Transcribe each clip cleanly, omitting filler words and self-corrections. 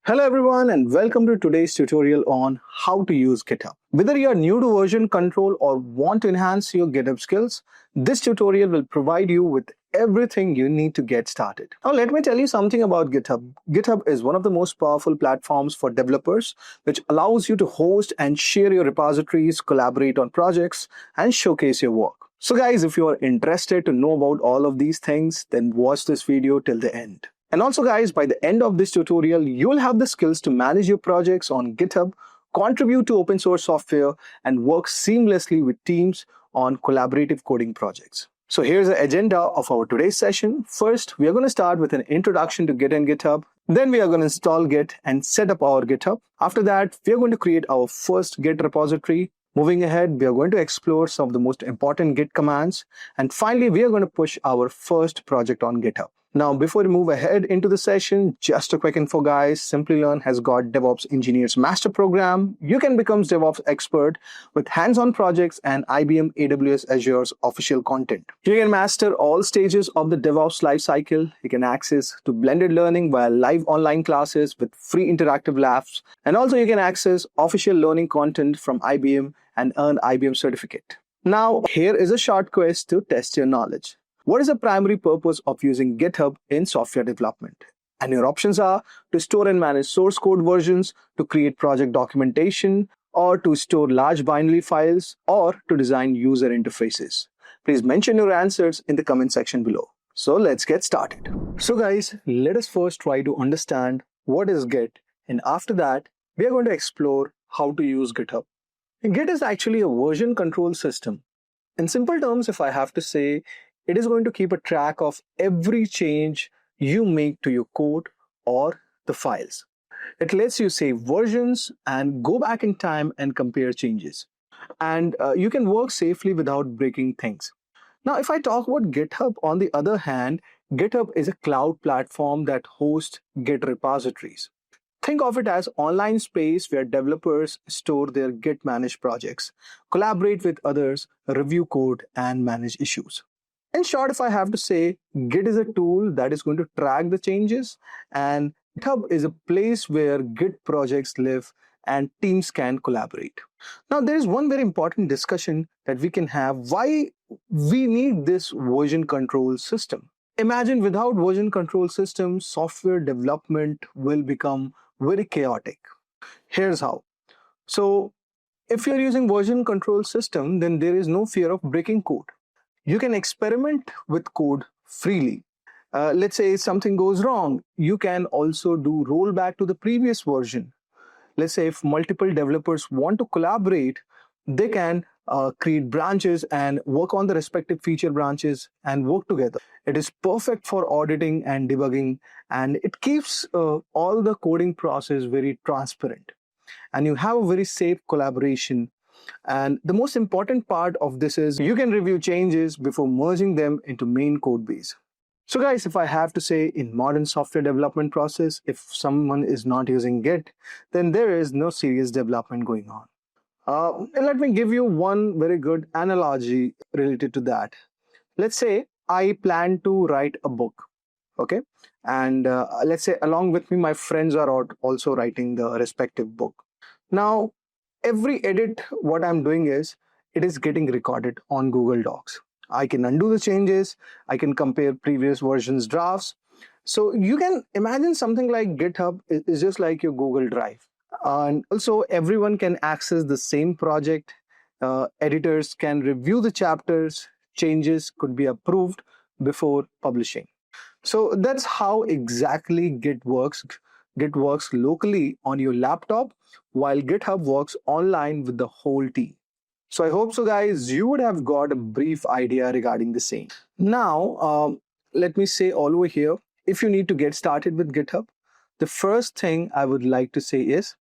Hello everyone and welcome to today's tutorial on how to use GitHub. Whether you are new to version control or want to enhance your GitHub skills, this tutorial will provide you with everything you need to get started. Now let me tell you something about GitHub. GitHub is one of the most powerful platforms for developers, which allows you to host and share your repositories, collaborate on projects, and showcase your work. So guys, if you are interested to know about all of these things, then watch this video till the end. And also guys, by the end of this tutorial, you'll have the skills to manage your projects on GitHub, contribute to open source software, and work seamlessly with teams on collaborative coding projects. So here's the agenda of our today's session. First, we are going to start with an introduction to Git and GitHub. Then we are going to install Git and set up our GitHub. After that, we are going to create our first Git repository. Moving ahead, we are going to explore some of the most important Git commands. And finally, we are going to push our first project on GitHub. Now, before we move ahead into the session, just a quick info, guys. Simplilearn has got DevOps Engineers Master Program. You can become DevOps expert with hands-on projects and IBM AWS Azure's official content. You can master all stages of the DevOps lifecycle. You can access to blended learning via live online classes with free interactive labs. And also you can access official learning content from IBM and earn IBM certificate. Now, here is a short quiz to test your knowledge. What is the primary purpose of using GitHub in software development? And your options are to store and manage source code versions, to create project documentation, or to store large binary files, or to design user interfaces. Please mention your answers in the comment section below. So let's get started. So guys, let us first try to understand what is Git, and after that, we are going to explore how to use GitHub. Git is actually a version control system. In simple terms, if I have to say, it is going to keep a track of every change you make to your code or the files. It lets you save versions and go back in time and compare changes. And you can work safely without breaking things. Now, if I talk about GitHub, on the other hand, GitHub is a cloud platform that hosts Git repositories. Think of it as online space where developers store their Git managed projects, collaborate with others, review code, and manage issues. In short, if I have to say, Git is a tool that is going to track the changes, and GitHub is a place where Git projects live and teams can collaborate. Now, there is one very important discussion that we can have: why we need this version control system. Imagine without version control system, software development will become very chaotic. Here's how. So, if you're using version control system, then there is no fear of breaking code. You can experiment with code freely. Let's say something goes wrong. You can also do rollback to the previous version. Let's say if multiple developers want to collaborate, they can create branches and work on the respective feature branches and work together. It is perfect for auditing and debugging, and it keeps all the coding process very transparent. And you have a very safe collaboration. And the most important part of this is you can review changes before merging them into main code base. So guys, if I have to say, in modern software development process, if someone is not using Git, then there is no serious development going on. Let me give you one very good analogy related to that. Let's say I plan to write a book, okay? And let's say along with me, my friends are also writing the respective book. Now, every edit, what I'm doing is, it is getting recorded on Google Docs. I can undo the changes. I can compare previous versions drafts. So you can imagine something like GitHub is just like your Google Drive. And also everyone can access the same project. Editors can review the chapters. Changes could be approved before publishing. So that's how exactly Git works. Git works locally on your laptop, while GitHub works online with the whole team. So I hope so guys, you would have got a brief idea regarding the same. Now, let me say all over here, if you need to get started with GitHub, the first thing I would like to say is,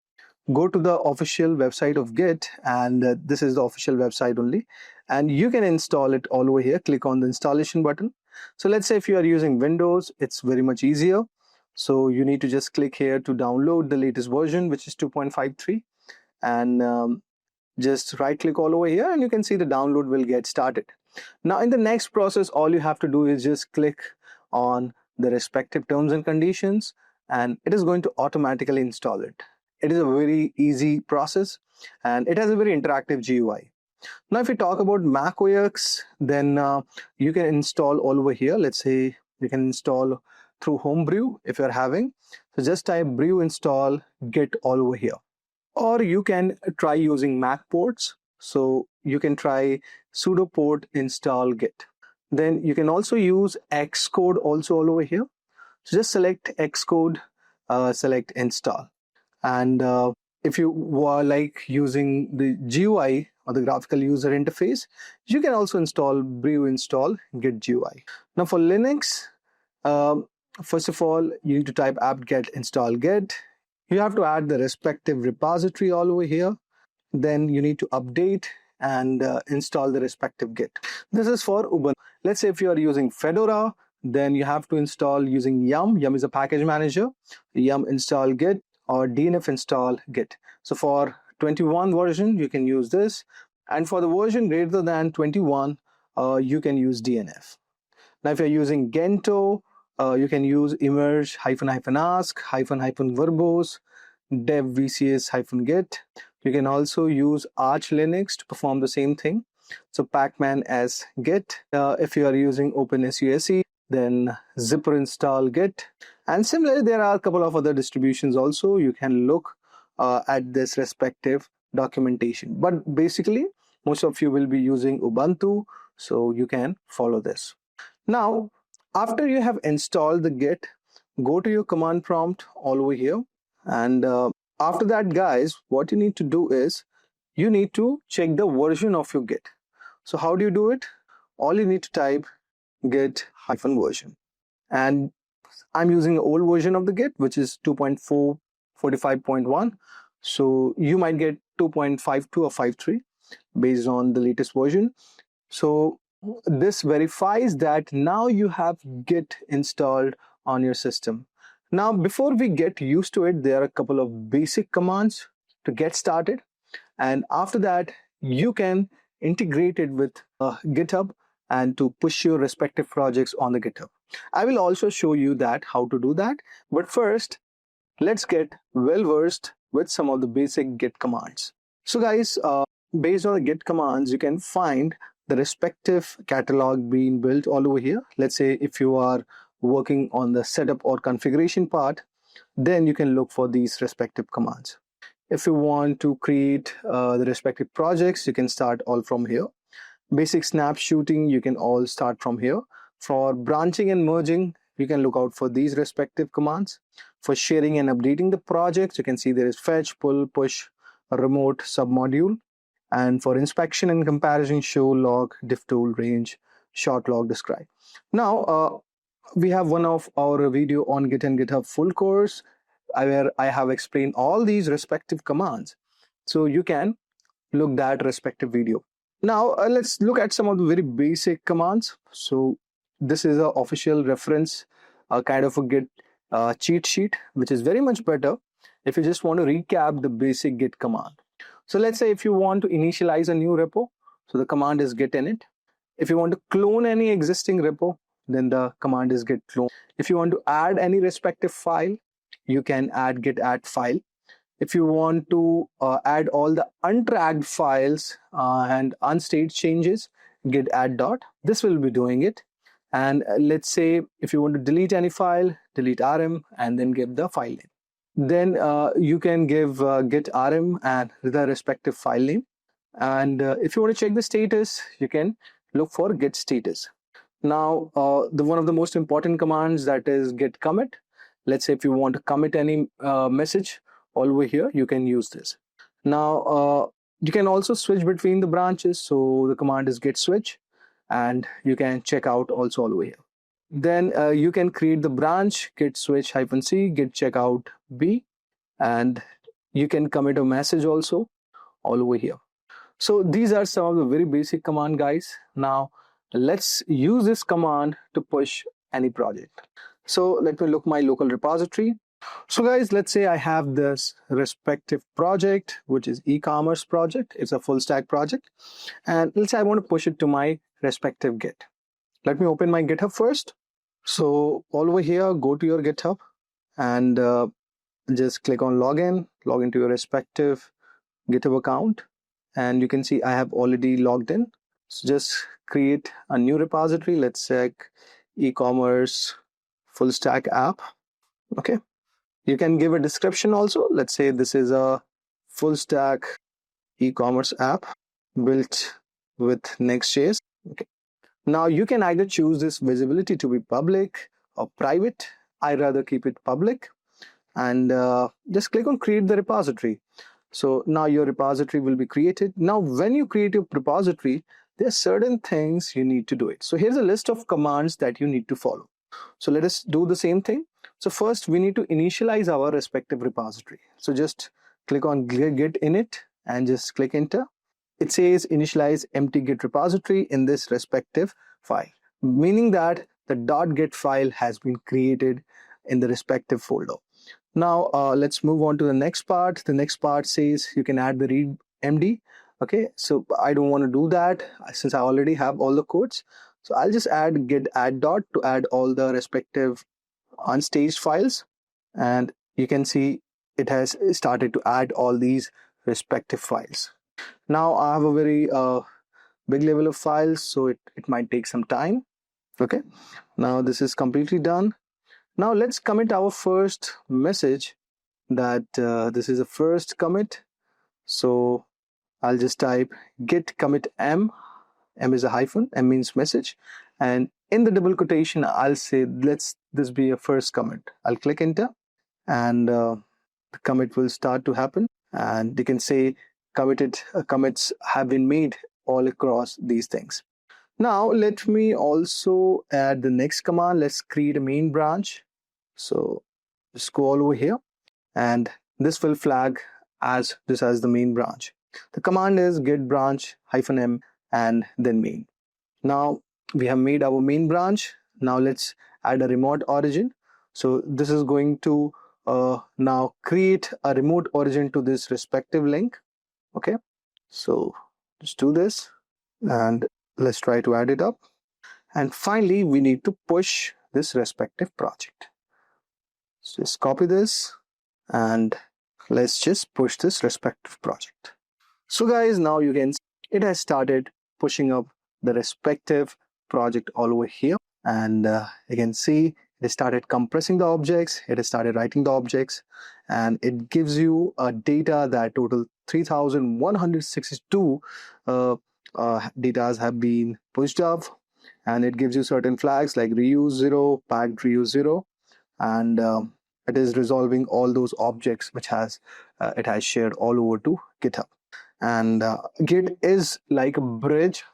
go to the official website of Git, and this is the official website only, and you can install it all over here. Click on the installation button. So let's say if you are using Windows, it's very much easier. So you need to just click here to download the latest version, which is 2.53, and just right click all over here and you can see the download will get started. Now in the next process, all you have to do is just click on the respective terms and conditions, and it is going to automatically install it. It is a very easy process, and it has a very interactive GUI. Now, if we talk about Mac OS, then you can install all over here. Let's say you can install through Homebrew if you're having. So just type brew install git all over here. Or you can try using Mac ports. So you can try sudo port install git. Then you can also use Xcode also all over here. So just select Xcode, select install. And if you were like using the GUI or the graphical user interface, you can also install brew install git GUI. Now for Linux, first of all, you need to type apt-get install git. You have to add the respective repository all over here. Then you need to update and install the respective git. This is for Ubuntu. Let's say if you are using Fedora, then you have to install using yum. Yum is a package manager. Yum install git or dnf install git. So for 21 version, you can use this. And for the version greater than 21, you can use dnf. Now, if you're using Gento, you can use emerge --ask --verbose dev vcs -git. You can also use Arch Linux to perform the same thing. So pacman as git. If you are using OpenSUSE, then zipper install git. And similarly, there are a couple of other distributions also. You can look at this respective documentation. But basically, most of you will be using Ubuntu, so you can follow this. Now, after you have installed the git, go to your command prompt all over here. And after that, guys, what you need to do is you need to check the version of your git. So how do you do it? All you need to type git-version. And I'm using the old version of the git, which is 2.445.1. So you might get 2.52 or 53 based on the latest version. So this verifies that now you have git installed on your system. Now, before we get used to it, there are a couple of basic commands to get started. And after that, you can integrate it with GitHub and to push your respective projects on the GitHub. I will also show you that how to do that. But first, let's get well versed with some of the basic Git commands. So guys, based on the Git commands, you can find the respective catalog being built all over here. Let's say if you are working on the setup or configuration part, then you can look for these respective commands. If you want to create the respective projects, you can start all from here. Basic snapshotting, you can all start from here. For branching and merging, you can look out for these respective commands. For sharing and updating the projects, you can see there is fetch, pull, push, remote, submodule. And for inspection and comparison, show, log, diff tool, range, short log, describe. Now, we have one of our video on Git and GitHub full course where I have explained all these respective commands. So you can look that respective video. Now, let's look at some of the very basic commands. So this is an official reference, kind of a Git cheat sheet, which is very much better if you just want to recap the basic Git command. So let's say if you want to initialize a new repo, so the command is git init. If you want to clone any existing repo, then the command is git clone. If you want to add any respective file, you can add git add file. If you want to add all the untracked files and unstaged changes, git add dot. This will be doing it. And let's say if you want to delete any file, delete rm and then give the file name. Then you can give git rm and the respective file name. And if you want to check the status, you can look for git status. Now, one of the most important commands, that is git commit. Let's say if you want to commit any message all over here, you can use this. Now, you can also switch between the branches. So the command is git switch, and you can check out also all over here. Then you can create the branch git switch -c git checkout b, and you can commit a message also all over here. So these are some of the very basic command, guys. Now let's use this command to push any project. So let me look my local repository. So guys, let's say I have this respective project, which is e-commerce project. It's a full stack project. And let's say I want to push it to my respective Git. Let me open my GitHub first. So all over here, go to your GitHub and just click on login, log into your respective GitHub account, and you can see I have already logged in. So just create a new repository. Let's check e-commerce full stack app. Okay, you can give a description also. Let's say this is a full stack e-commerce app built with Next.js. Okay, now you can either choose this visibility to be public or private. I rather keep it public, and just click on create the repository. So now your repository will be created. Now when you create your repository, there are certain things you need to do it. So here's a list of commands that you need to follow. So let us do the same thing. So first we need to initialize our respective repository. So just click on git init and just click enter. It says initialize empty git repository in this respective file, meaning that the .git file has been created in the respective folder. Now let's move on to the next part. The next part says you can add the read MD. Okay, so I don't want to do that since I already have all the codes. So I'll just add git add dot to add all the respective unstaged files, and you can see it has started to add all these respective files. Now I have a very big level of files, so it might take some time. Okay, now this is completely done. Now let's commit our first message that this is the first commit. So I'll just type git commit m. M is a hyphen, M means message. And in the double quotation, I'll say, let's this be a first commit. I'll click enter, and the commit will start to happen. And you can say commits have been made all across these things. Now let me also add the next command. Let's create a main branch. So just go all over here, and this will flag as this as the main branch. The command is git branch -m and then main. Now we have made our main branch. Now let's add a remote origin. So this is going to now create a remote origin to this respective link. Okay, so just do this, and let's try to add it up. And finally, we need to push this respective project. So just copy this, and let's just push this respective project. So guys, now you can see it has started pushing up the respective project all over here, and you can see it started compressing the objects, it has started writing the objects, and it gives you a data that total 3162 data have been pushed up, and it gives you certain flags like reuse 0, packed reuse 0, and it is resolving all those objects which it has shared all over to GitHub. And Git is like a bridge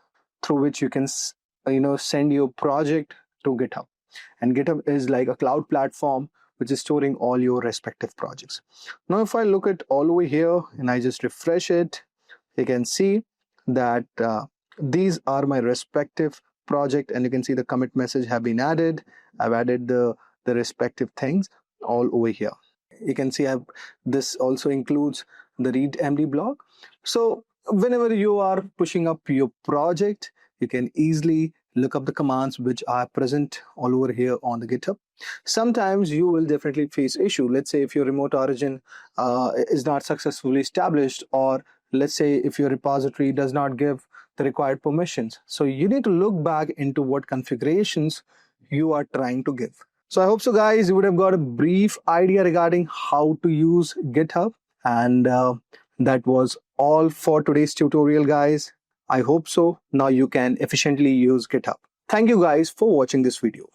through which you can send your project to GitHub, and GitHub is like a cloud platform which is storing all your respective projects. Now if I look at all over here and I just refresh it, you can see that these are my respective project, and you can see the commit message have been added. I've added the respective things all over here. You can see this also includes the readmd block. So whenever you are pushing up your project, you can easily look up the commands which are present all over here on the GitHub. Sometimes you will definitely face issue. Let's say if your remote origin is not successfully established, or let's say if your repository does not give the required permissions. So you need to look back into what configurations you are trying to give. So I hope so guys, you would have got a brief idea regarding how to use GitHub, and that was all for today's tutorial guys. I hope so. Now you can efficiently use GitHub. Thank you guys for watching this video.